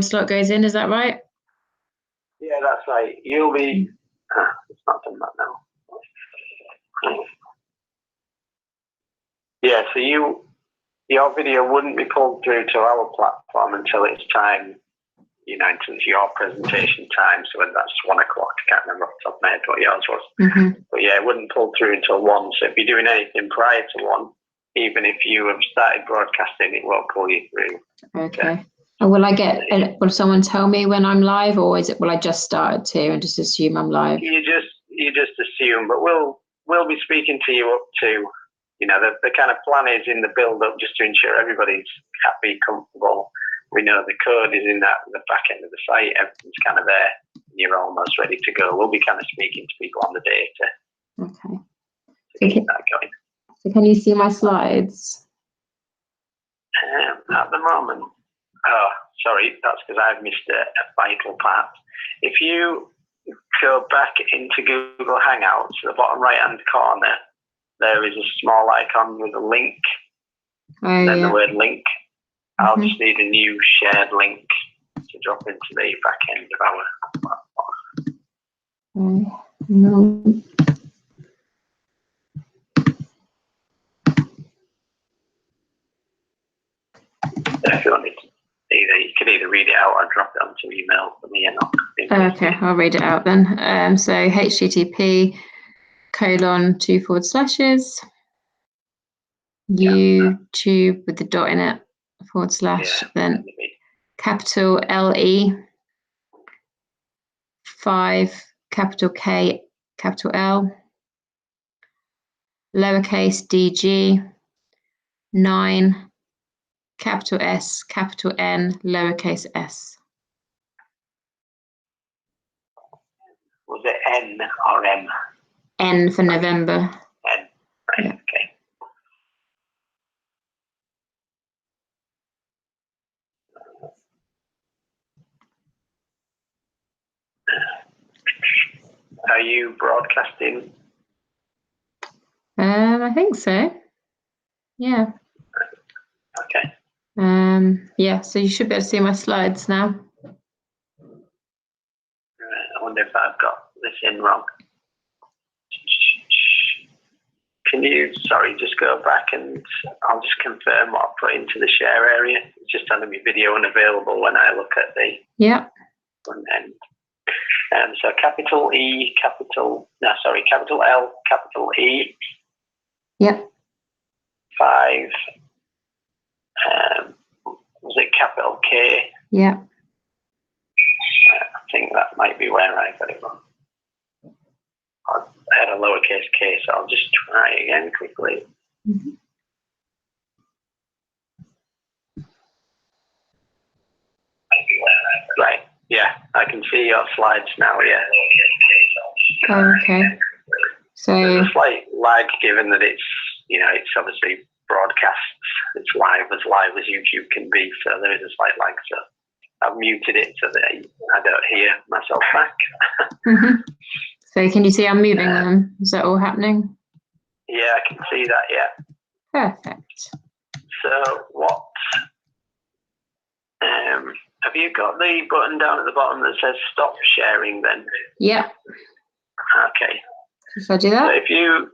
slot goes in, is that right? Yeah, that's right. You'll be. It's not done that now. Yeah, so your video wouldn't be pulled through to our platform until it's time, until it's your presentation time. So when that's 1 o'clock, I can't remember off the top of my head what yours was. But yeah, it wouldn't pull through until 1. So if you're doing anything prior to 1, even if you have started broadcasting, it won't pull you through. Okay. And will someone tell me when I'm live, or will I just start at 2 and just assume I'm live? You just assume, but we'll be speaking to you up to, the kind of plan is in the build up just to ensure everybody's happy, comfortable. We know the code is in the back end of the site, everything's kind of there, and you're almost ready to go. We'll be kind of speaking to people on the day to keep that going. So can you see my slides? At the moment, oh, sorry, that's because I've missed a vital part. If you go back into Google Hangouts, the bottom right-hand corner, there is a small icon with a link, and then the word link. I'll just need a new shared link to drop into the back end of our platform. If you wanted to, you could either read it out or drop it onto email for me and I'll. Okay, I'll read it out then. So http:// YouTube with the dot in it / then capital LE 5 capital K capital L lowercase dg 9 capital S capital N lowercase s. Was it N or M? N for November. N. Right, yeah. Okay. Are you broadcasting? I think so. Yeah. Okay. Yeah, so you should be able to see my slides now. I wonder if I've got this in wrong. Can you, just go back and I'll just confirm what I put into the share area. It's just telling me video unavailable when I look at the front end. So capital L, capital E. Yep. 5. Was it capital K? Yeah. I think that might be where I got it wrong. I had a lowercase k, so I'll just try again quickly. Right, yeah, I can see your slides now, yeah. Oh, okay. So there's a slight lag given that it's, it's obviously broadcasts, it's live as YouTube can be, so there is a slight lag, so I've muted it so that I don't hear myself back. So can you see I'm moving them? Is that all happening? Yeah, I can see that, yeah. Perfect. So what, have you got the button down at the bottom that says stop sharing then? Yeah. Okay. If I do that? So if you,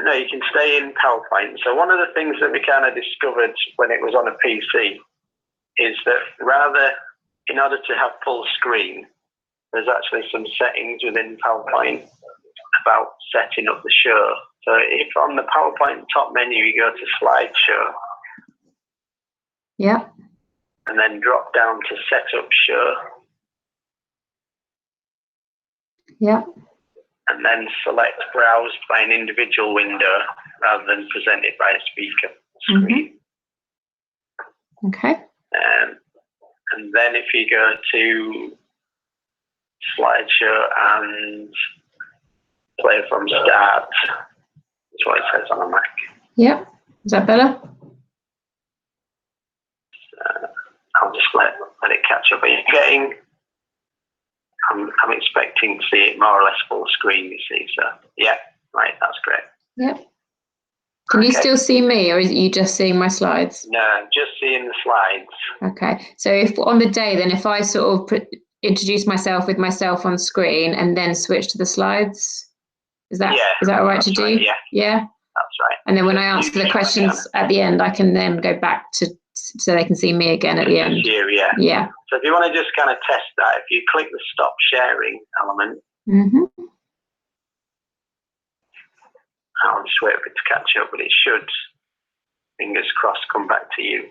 no, you can stay in PowerPoint. So one of the things that we kind of discovered when it was on a PC is that in order to have full screen, there's actually some settings within PowerPoint about setting up the show. So if on the PowerPoint top menu, you go to slideshow. Yeah. And then drop down to set up show. Yeah. And then select browsed by an individual window rather than presented by a speaker screen. Okay. And then if you go to slideshow and play from start, that's what it says on a Mac. Yeah. Is that better? I'll just let it catch up. Are you getting? I'm expecting to see it more or less full screen, you see. So yeah, right, that's great. Yep. Can you still see me, or is it you just seeing my slides? No, just seeing the slides. Okay. So if on the day, then if I sort of introduce myself with myself on screen and then switch to the slides, is that all right to do? Right, yeah. Yeah. That's right. And then when I answer the questions at the end, I can then go back to so they can see me again at the end. You, yeah. Yeah. So if you want to just kind of test that, if you click the stop sharing element, I'll just wait for it to catch up, but it should, fingers crossed, come back to you.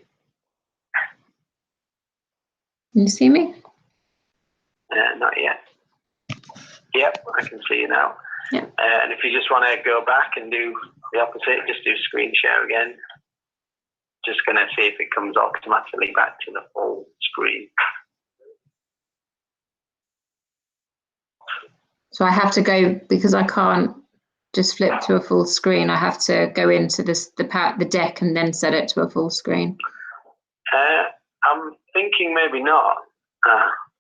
Can you see me? Not yet. Yep, I can see you now. Yeah. And if you just want to go back and do the opposite, just do screen share again. Just going to see if it comes automatically back to the full screen. So I have to go, because I can't just flip to a full screen, I have to go into the deck and then set it to a full screen. I'm thinking maybe not.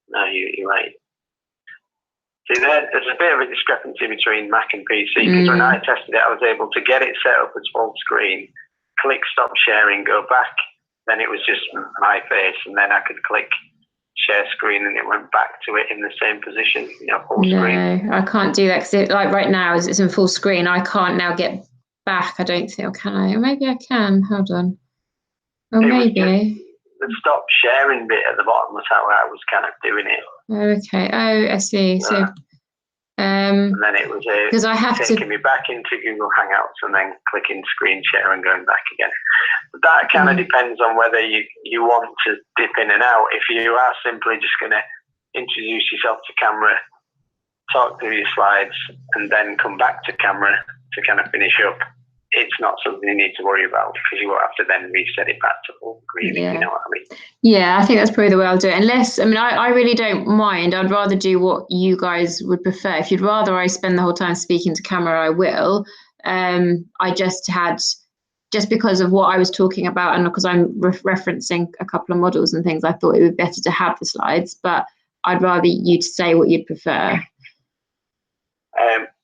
No, you're right. See, there's a bit of a discrepancy between Mac and PC, because when I tested it, I was able to get it set up as full screen, click stop sharing, go back, then it was just my face, and then I could click share screen and it went back to it in the same position, full screen. No, I can't do that, because like right now, as it's in full screen, I can't now get back. I don't think, or can I? Or maybe I can. Hold on. Or maybe. The stop sharing bit at the bottom was how I was kind of doing it. Okay. Oh, I see. So, and then it was because I have taking me back into Google Hangouts and then clicking screen share and going back again. But that kind of depends on whether you want to dip in and out. If you are simply just going to introduce yourself to camera, talk through your slides, and then come back to camera to kind of finish up, it's not something you need to worry about, because you won't have to then reset it back to full screen, if you know what I mean. Yeah, I think that's probably the way I'll do it. Unless, I mean, I really don't mind. I'd rather do what you guys would prefer. If you'd rather I spend the whole time speaking to camera, I will. I just because of what I was talking about, and because I'm referencing a couple of models and things, I thought it would be better to have the slides, but I'd rather you to say what you'd prefer.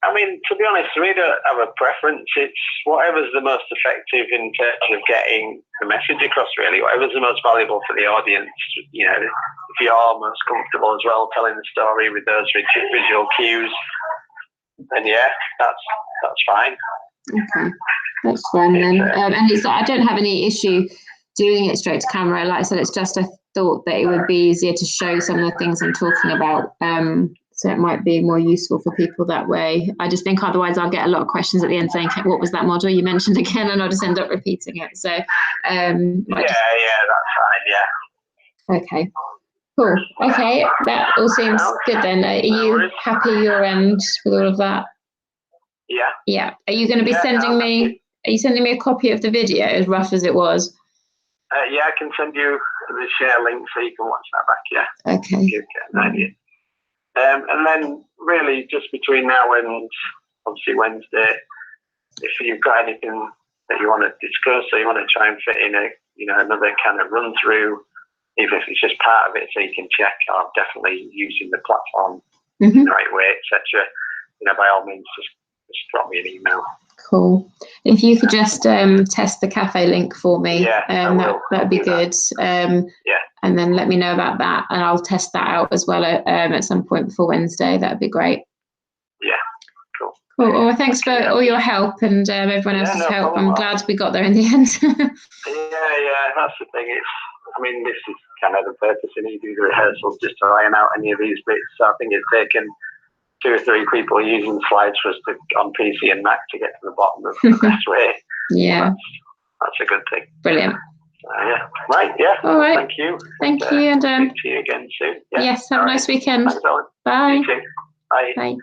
I mean, to be honest, we don't have a preference. It's whatever's the most effective in terms of getting the message across, really. Whatever's the most valuable for the audience. If you're most comfortable as well telling the story with those visual cues, then that's fine. Okay, that's fine then. And it's, I don't have any issue doing it straight to camera. Like I said, it's just I thought that it would be easier to show some of the things I'm talking about. So it might be more useful for people that way. I just think otherwise I'll get a lot of questions at the end saying, what was that model you mentioned again? And I'll just end up repeating it. So that's fine, yeah. Okay, cool. Okay, that all seems good then. Are you happy your end with all of that? Yeah. Yeah. Are you going to be sending me, are you sending me a copy of the video, as rough as it was? Yeah, I can send you the share link so you can watch that back, yeah. Okay. You get an idea. And then really just between now and obviously Wednesday, if you've got anything that you want to discuss or you want to try and fit in another kind of run through, even if it's just part of it so you can check, definitely using the platform in the right way, etc. By all means, just drop me an email. Cool. If you could just test the cafe link for me, that'd be good. And then let me know about that, and I'll test that out as well at some point before Wednesday. That'd be great. Yeah, cool. Cool. Well, thanks for all your help and everyone else's help. I'm glad we got there in the end. Yeah, that's the thing. This is kind of the purpose in you do the rehearsals, just to iron out any of these bits. So I think it's taken 2 or 3 people using slides for us on PC and Mac to get to the bottom of the best way. Yeah. That's a good thing. Brilliant. Right, yeah. All right. Thank you. Thank you. And speak to you again soon. Yes, have a nice weekend. Thanks, Ellen. Bye. You too. Bye. Bye.